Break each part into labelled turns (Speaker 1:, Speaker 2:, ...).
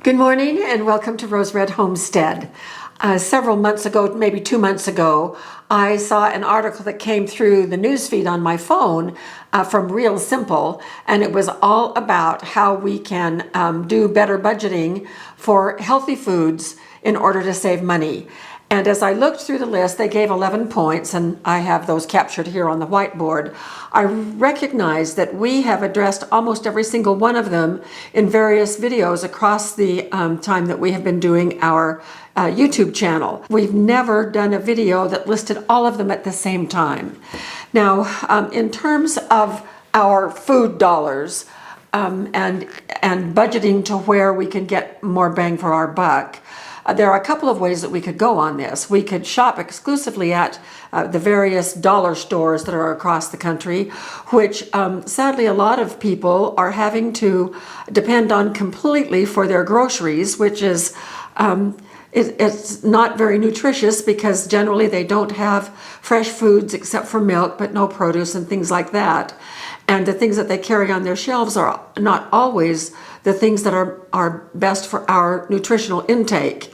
Speaker 1: Good morning and welcome to Rose Red Homestead. Several months ago, maybe 2 months ago, I saw an article that came through the newsfeed on my phone from Real Simple, and it was all about how we can do better budgeting for healthy foods in order to save money. And as I looked through the list, they gave 11 points, and I have those captured here on the whiteboard. I recognize that we have addressed almost every single one of them in various videos across the time that we have been doing our YouTube channel. We've never done a video that listed all of them at the same time. Now, in terms of our food dollars and budgeting to where we can get more bang for our buck, there are a couple of ways that we could go on this. We could shop exclusively at the various dollar stores that are across the country, which sadly a lot of people are having to depend on completely for their groceries, which is it's not very nutritious because generally they don't have fresh foods except for milk, but no produce and things like that. And the things that they carry on their shelves are not always the things that are best for our nutritional intake.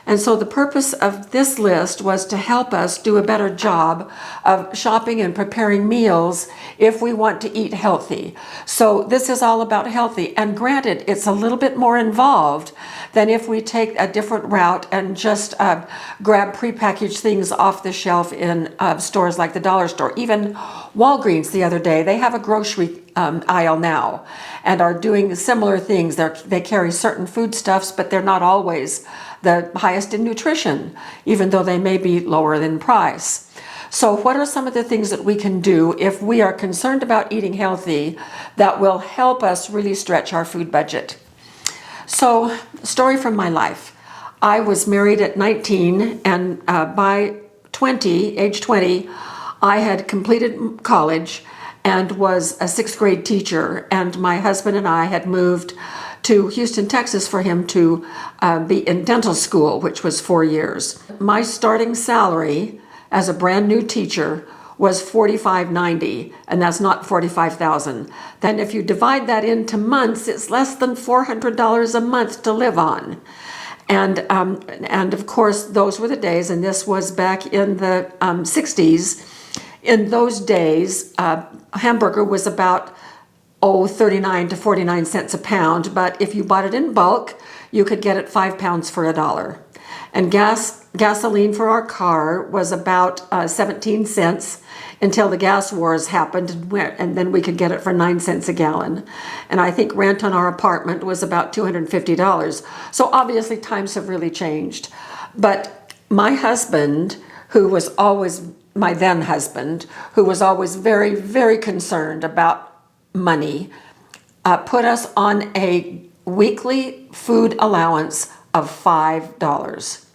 Speaker 1: And so the purpose of this list was to help us do a better job of shopping and preparing meals if we want to eat healthy. So this is all about healthy. And granted, it's a little bit more involved than if we take a different route and just grab prepackaged things off the shelf in stores like the dollar store. Even Walgreens the other day, they have a grocery aisle now and are doing similar things. They carry certain foodstuffs, but they're not always the highest in nutrition, even though they may be lower in price. So what are some of the things that we can do if we are concerned about eating healthy that will help us really stretch our food budget? So, story from my life. I was married at 19, and by age 20, I had completed college and was a sixth grade teacher, and my husband and I had moved to Houston, Texas for him to be in dental school, which was 4 years. My starting salary as a brand new teacher was $45.90, and that's not $45,000. Then if you divide that into months, it's less than $400 a month to live on. And of course, those were the days, and this was back in the 60s. In those days, hamburger was about 39 to 49 cents a pound, but if you bought it in bulk, you could get it 5 pounds for $1. And gasoline for our car was about 17 cents until the gas wars happened, and then we could get it for 9 cents a gallon. And I think rent on our apartment was about $250. So obviously times have really changed. But my husband, who was always my then husband, who was always very, very concerned about money, put us on a weekly food allowance of $5.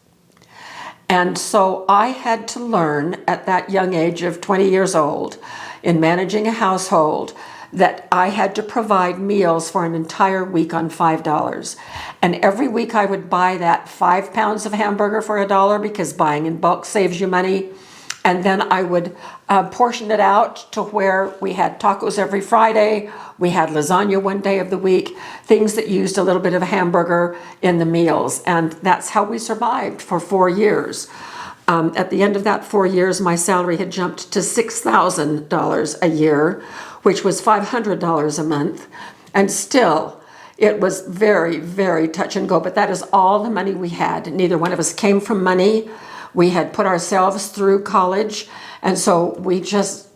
Speaker 1: And so I had to learn at that young age of 20 years old, in managing a household, that I had to provide meals for an entire week on $5. And every week I would buy that 5 pounds of hamburger for $1 because buying in bulk saves you money. And then I would portion it out to where we had tacos every Friday, we had lasagna one day of the week, things that used a little bit of hamburger in the meals. And that's how we survived for 4 years. At the end of that 4 years, my salary had jumped to $6,000 a year, which was $500 a month. And still, it was very, very touch and go. But that is all the money we had. Neither one of us came from money. We had put ourselves through college, and so we just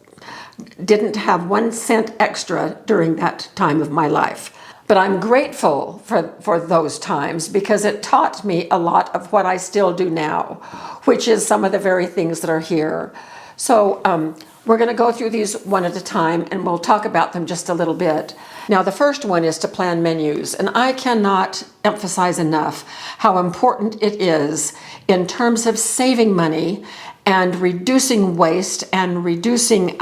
Speaker 1: didn't have 1 cent extra during that time of my life. But I'm grateful for those times because it taught me a lot of what I still do now, which is some of the very things that are here. So we're going to go through these one at a time, and we'll talk about them just a little bit. Now, the first one is to plan menus, and I cannot emphasize enough how important it is in terms of saving money and reducing waste and reducing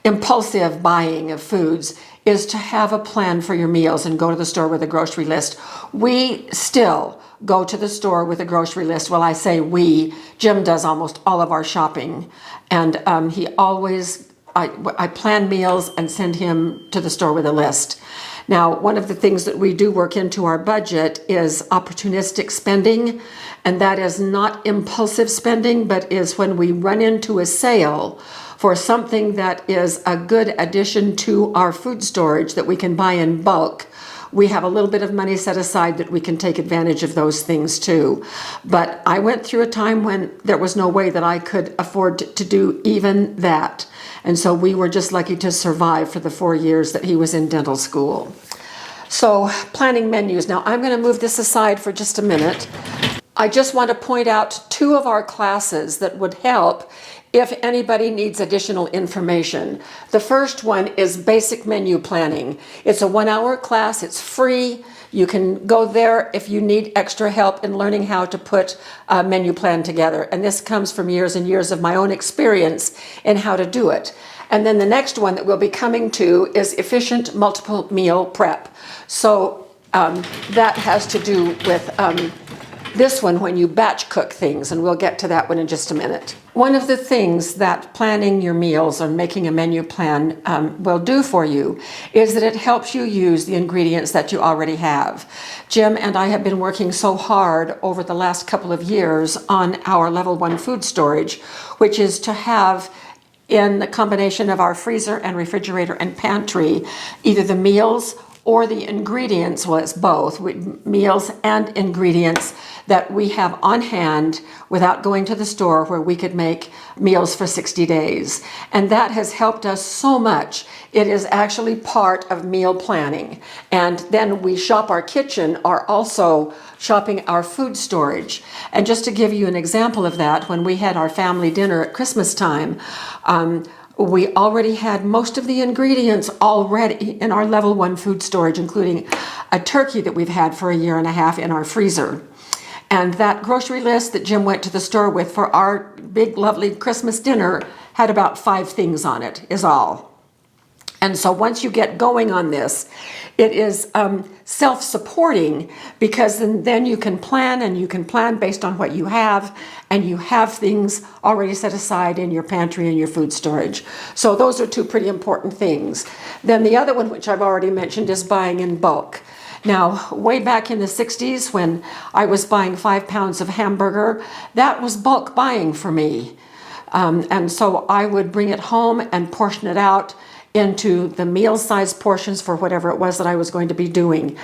Speaker 1: impulsive buying of foods is to have a plan for your meals and go to the store with a grocery list. We still go to the store with a grocery list. Well, I say we. Jim does almost all of our shopping, and he always, I plan meals and send him to the store with a list. Now, one of the things that we do work into our budget is opportunistic spending, and that is not impulsive spending, but is when we run into a sale for something that is a good addition to our food storage that we can buy in bulk. We have a little bit of money set aside that we can take advantage of those things too. But I went through a time when there was no way that I could afford to do even that. And so we were just lucky to survive for the 4 years that he was in dental school. So planning menus. Now I'm going to move this aside for just a minute. I just want to point out 2 of our classes that would help if anybody needs additional information. The first one is basic menu planning. It's a 1-hour class. It's free. You can go there if you need extra help in learning how to put a menu plan together. And this comes from years and years of my own experience in how to do it. And then the next one that we'll be coming to is efficient multiple meal prep. So that has to do with this one when you batch cook things, and we'll get to that one in just a minute. One of the things that planning your meals or making a menu plan will do for you is that it helps you use the ingredients that you already have. Jim and I have been working so hard over the last couple of years on our level 1 food storage, which is to have in the combination of our freezer and refrigerator and pantry either the meals or the ingredients, well, it's both, meals and ingredients that we have on hand without going to the store, where we could make meals for 60 days. And that has helped us so much. It is actually part of meal planning. And then we shop our kitchen, are also shopping our food storage. And just to give you an example of that, when we had our family dinner at Christmas time, we already had most of the ingredients already in our level 1 food storage, including a turkey that we've had for a year and a half in our freezer. And that grocery list that Jim went to the store with for our big, lovely Christmas dinner had about 5 things on it, is all. And so once you get going on this, it is self-supporting, because then you can plan, and you can plan based on what you have, and you have things already set aside in your pantry and your food storage. So those are 2 pretty important things. Then the other one, which I've already mentioned, is buying in bulk. Now, way back in the 60s, when I was buying 5 pounds of hamburger, that was bulk buying for me. And so I would bring it home and portion it out into the meal-sized portions for whatever it was that I was going to be doing.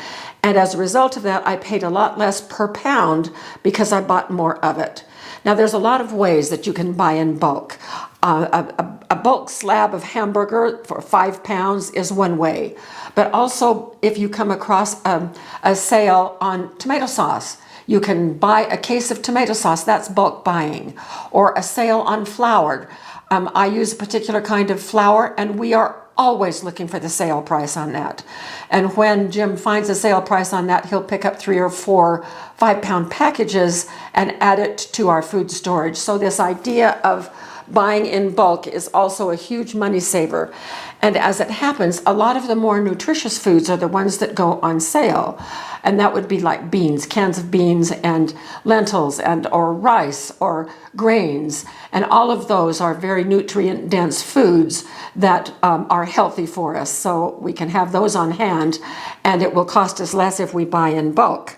Speaker 1: And as a result of that, I paid a lot less per pound because I bought more of it. Now, there's a lot of ways that you can buy in bulk. A bulk slab of hamburger for 5 pounds is one way. But also, if you come across a sale on tomato sauce, you can buy a case of tomato sauce. That's bulk buying. Or a sale on flour. I use a particular kind of flour, and we are always looking for the sale price on that. And when Jim finds a sale price on that, he'll pick up 3 or 4 5-pound packages and add it to our food storage. So this idea of buying in bulk is also a huge money saver. And as it happens, a lot of the more nutritious foods are the ones that go on sale. And that would be like beans, cans of beans and lentils and or rice or grains. And all of those are very nutrient dense foods that are healthy for us. So we can have those on hand, and it will cost us less if we buy in bulk.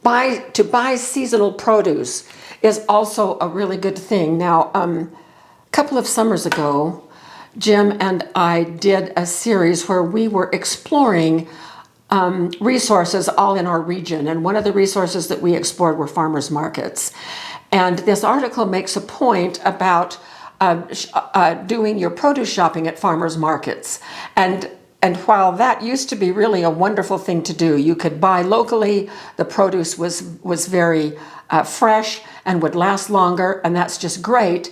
Speaker 1: To buy seasonal produce is also a really good thing. Now, a couple of summers ago, Jim and I did a series where we were exploring resources all in our region. And one of the resources that we explored were farmers markets. And this article makes a point about doing your produce shopping at farmers markets. And while that used to be really a wonderful thing to do, you could buy locally, the produce was very fresh and would last longer, and that's just great,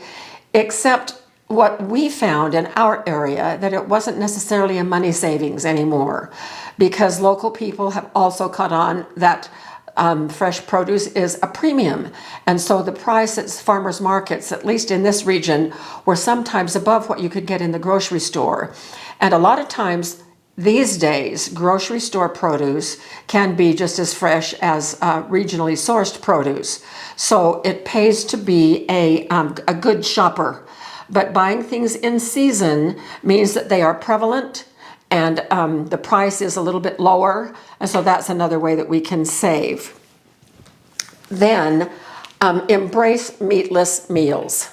Speaker 1: except what we found in our area, that it wasn't necessarily a money savings anymore, because local people have also caught on that fresh produce is a premium. And so the price at farmers markets, at least in this region, were sometimes above what you could get in the grocery store. And a lot of times these days, grocery store produce can be just as fresh as regionally sourced produce. So it pays to be a good shopper. But buying things in season means that they are prevalent and the price is a little bit lower, and so that's another way that we can save. Then embrace meatless meals.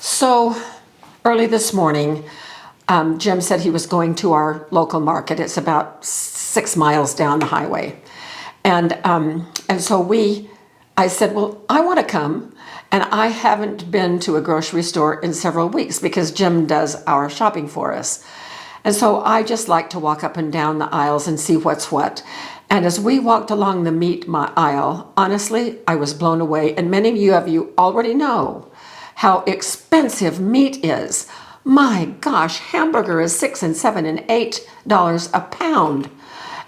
Speaker 1: So early this morning, Jim said he was going to our local market. It's about 6 miles down the highway. And so I said, well, I want to come. And I haven't been to a grocery store in several weeks because Jim does our shopping for us. And so I just like to walk up and down the aisles and see what's what. And as we walked along the meat aisle, honestly, I was blown away. And many of you already know how expensive meat is. My gosh, hamburger is $6 and $7 and $8 a pound.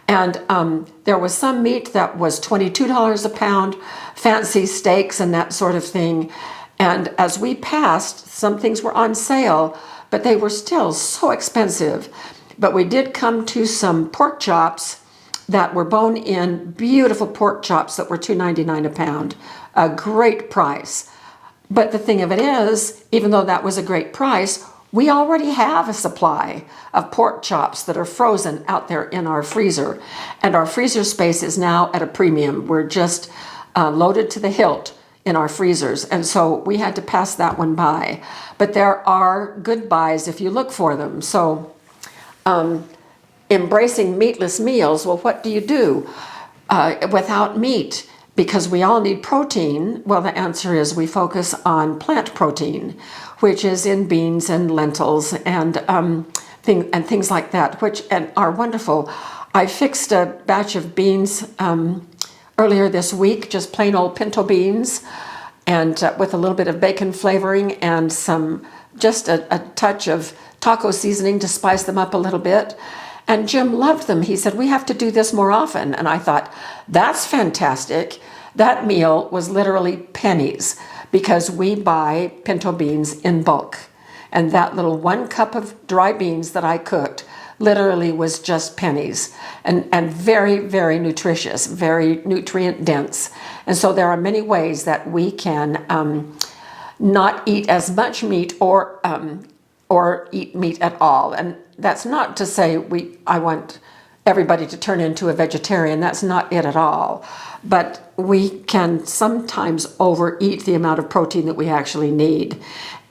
Speaker 1: And there was some meat that was $22 a pound, fancy steaks and that sort of thing. And as we passed, some things were on sale, but they were still so expensive. But we did come to some pork chops that were bone-in, beautiful pork chops that were $2.99 a pound, a great price. But the thing of it is, even though that was a great price, we already have a supply of pork chops that are frozen out there in our freezer. And our freezer space is now at a premium. We're just loaded to the hilt in our freezers. And so we had to pass that one by. But there are good buys if you look for them. So embracing meatless meals, well, what do you do without meat? Because we all need protein. Well, the answer is we focus on plant protein, which is in beans and lentils and things like that, which are wonderful. I fixed a batch of beans earlier this week, just plain old pinto beans, and with a little bit of bacon flavoring and just a touch of taco seasoning to spice them up a little bit. And Jim loved them. He said, we have to do this more often. And I thought, that's fantastic. That meal was literally pennies because we buy pinto beans in bulk. And that little 1 cup of dry beans that I cooked literally was just pennies and very, very nutritious, very nutrient dense. And so there are many ways that we can not eat as much meat or eat meat at all. And that's not to say I want everybody to turn into a vegetarian. That's not it at all. But we can sometimes overeat the amount of protein that we actually need.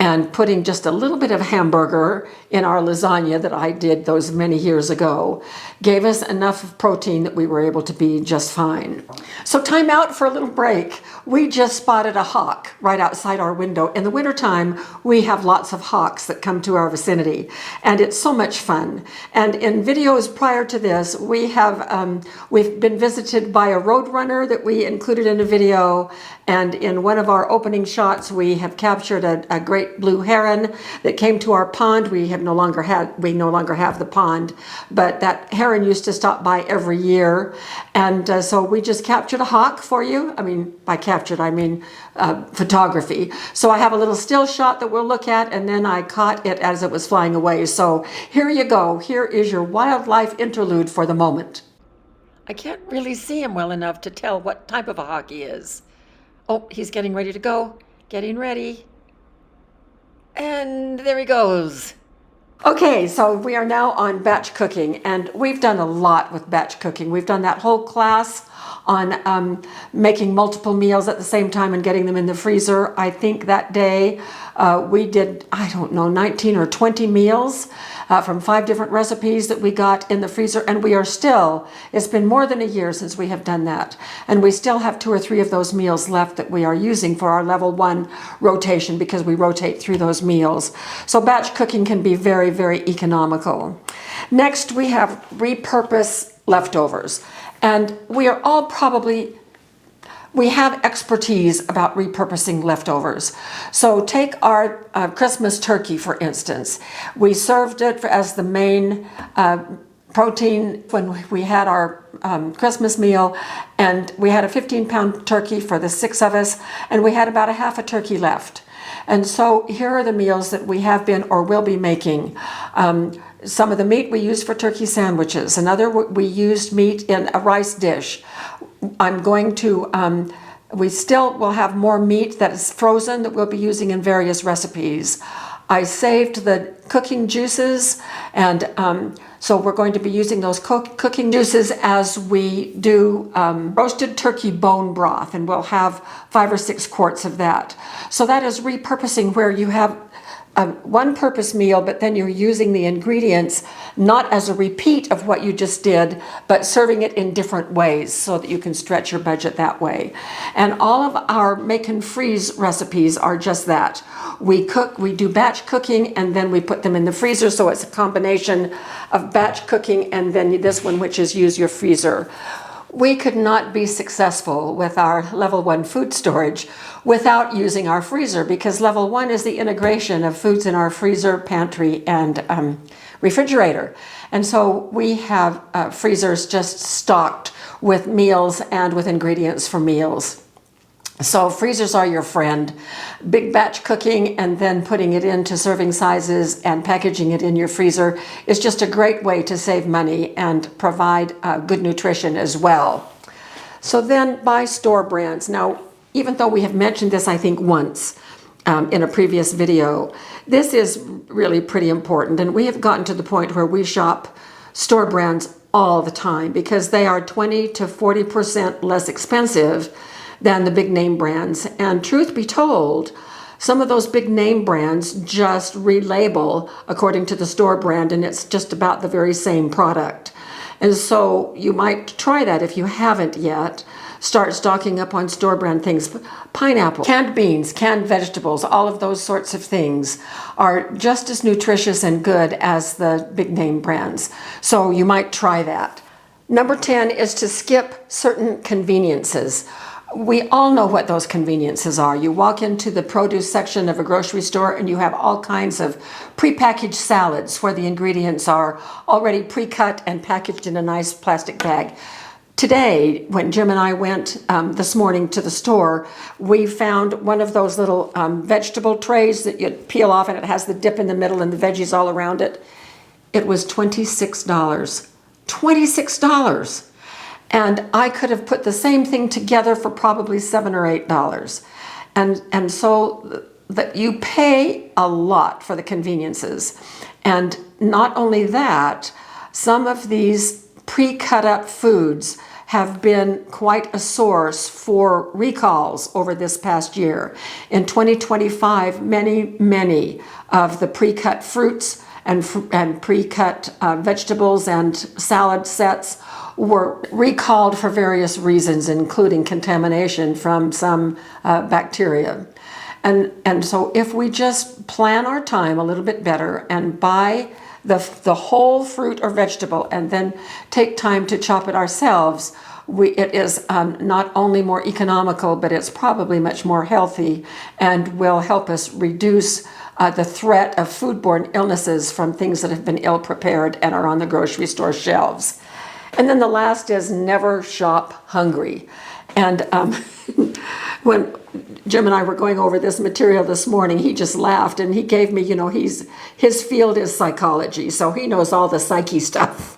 Speaker 1: And putting just a little bit of hamburger in our lasagna that I did those many years ago gave us enough of protein that we were able to be just fine. So time out for a little break. We just spotted a hawk right outside our window. In the wintertime, we have lots of hawks that come to our vicinity, and it's so much fun. And in videos prior to this, we've been visited by a roadrunner that we included in a video, and in one of our opening shots, we have captured a great blue heron that came to our pond. We no longer have the pond, but that heron used to stop by every year, and so we just captured a hawk for you. I mean, by captured, I mean photography. So I have a little still shot that we'll look at, and then I caught it as it was flying away. So here you go. Here is your wildlife interlude for the moment. I can't really see him well enough to tell what type of a hawk he is. Oh, he's getting ready to go. Getting ready. And there he goes. Okay, so we are now on batch cooking, and we've done a lot with batch cooking. We've done that whole class on making multiple meals at the same time and getting them in the freezer. I think that day we did, 19 or 20 meals from 5 different recipes that we got in the freezer, and it's been more than a year since we have done that. And we still have 2 or 3 of those meals left that we are using for our level 1 rotation because we rotate through those meals. So batch cooking can be very, very economical. Next, we have repurpose leftovers. And we have expertise about repurposing leftovers. So take our Christmas turkey, for instance. We served it as the main protein when we had our Christmas meal, and we had a 15-pound turkey for the 6 of us, and we had about a half a turkey left. And so here are the meals that we have been or will be making. Some of the meat we used for turkey sandwiches. Another, we used meat in a rice dish. We still will have more meat that is frozen that we'll be using in various recipes. I saved the cooking juices, and So we're going to be using those cooking juices as we do roasted turkey bone broth, and we'll have 5 or 6 quarts of that. So that is repurposing, where you have one purpose meal, but then you're using the ingredients not as a repeat of what you just did, but serving it in different ways so that you can stretch your budget that way. And all of our make and freeze recipes are just that. We do batch cooking, and then we put them in the freezer, so it's a combination of batch cooking and then this one, which is use your freezer. We could not be successful with our level 1 food storage without using our freezer, because level 1 is the integration of foods in our freezer, pantry, and refrigerator. And so we have freezers just stocked with meals and with ingredients for meals. So freezers are your friend. Big batch cooking and then putting it into serving sizes and packaging it in your freezer is just a great way to save money and provide good nutrition as well. So then buy store brands. Now, even though we have mentioned this, I think once in a previous video, this is really pretty important. And we have gotten to the point where we shop store brands all the time because they are 20 to 40% less expensive than the big name brands. And truth be told, some of those big name brands just relabel according to the store brand, and it's just about the very same product. And so you might try that if you haven't yet. Start stocking up on store brand things. Pineapple, canned beans, canned vegetables, all of those sorts of things are just as nutritious and good as the big name brands. So you might try that. Number 10 is to skip certain conveniences. We all know what those conveniences are. You walk into the produce section of a grocery store and you have all kinds of prepackaged salads where the ingredients are already pre-cut and packaged in a nice plastic bag. Today, when Jim and I went this morning to the store, we found one of those little vegetable trays that you peel off, and it has the dip in the middle and the veggies all around it. It was $26. $26. And I could have put the same thing together for probably $7 or $8. And so that you pay a lot for the conveniences. And not only that, some of these pre-cut up foods have been quite a source for recalls over this past year. In 2025, many of the pre-cut fruits and pre-cut vegetables and salad sets were recalled for various reasons, including contamination from some bacteria. And so if we just plan our time a little bit better and buy the whole fruit or vegetable and then take time to chop it ourselves, it is not only more economical, but it's probably much more healthy and will help us reduce the threat of foodborne illnesses from things that have been ill-prepared and are on the grocery store shelves. And then the last is never shop hungry. And when Jim and I were going over this material this morning, he just laughed and he gave me, his field is psychology, so he knows all the psyche stuff.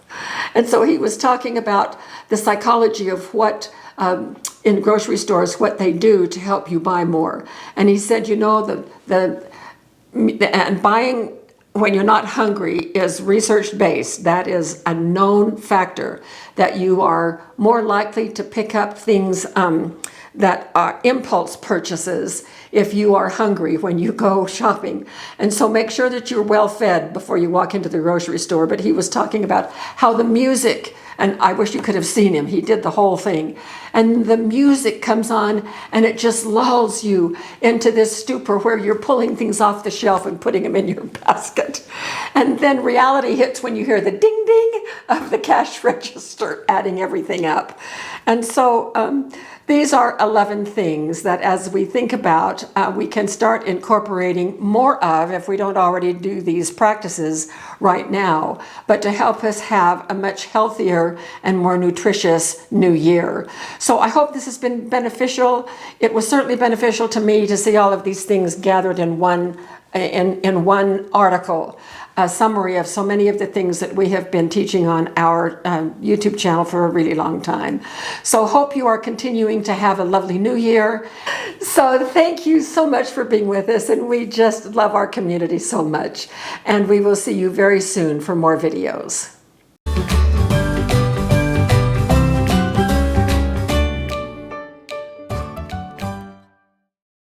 Speaker 1: And so he was talking about the psychology of what in grocery stores, what they do to help you buy more. And he said, and buying when you're not hungry is research-based. That is a known factor, that you are more likely to pick up things that are impulse purchases if you are hungry when you go shopping. And so make sure that you're well fed before you walk into the grocery store. But he was talking about how the music, and I wish you could have seen him, he did the whole thing. And the music comes on and it just lulls you into this stupor where you're pulling things off the shelf and putting them in your basket. And then reality hits when you hear the ding ding of the cash register adding everything up. And so these are 11 things that as we think about, we can start incorporating more of if we don't already do these practices right now, but to help us have a much healthier and more nutritious new year. So I hope this has been beneficial. It was certainly beneficial to me to see all of these things gathered in one article. A summary of so many of the things that we have been teaching on our YouTube channel for a really long time. So hope you are continuing to have a lovely new year. So thank you so much for being with us, and we just love our community so much. And we will see you very soon for more videos.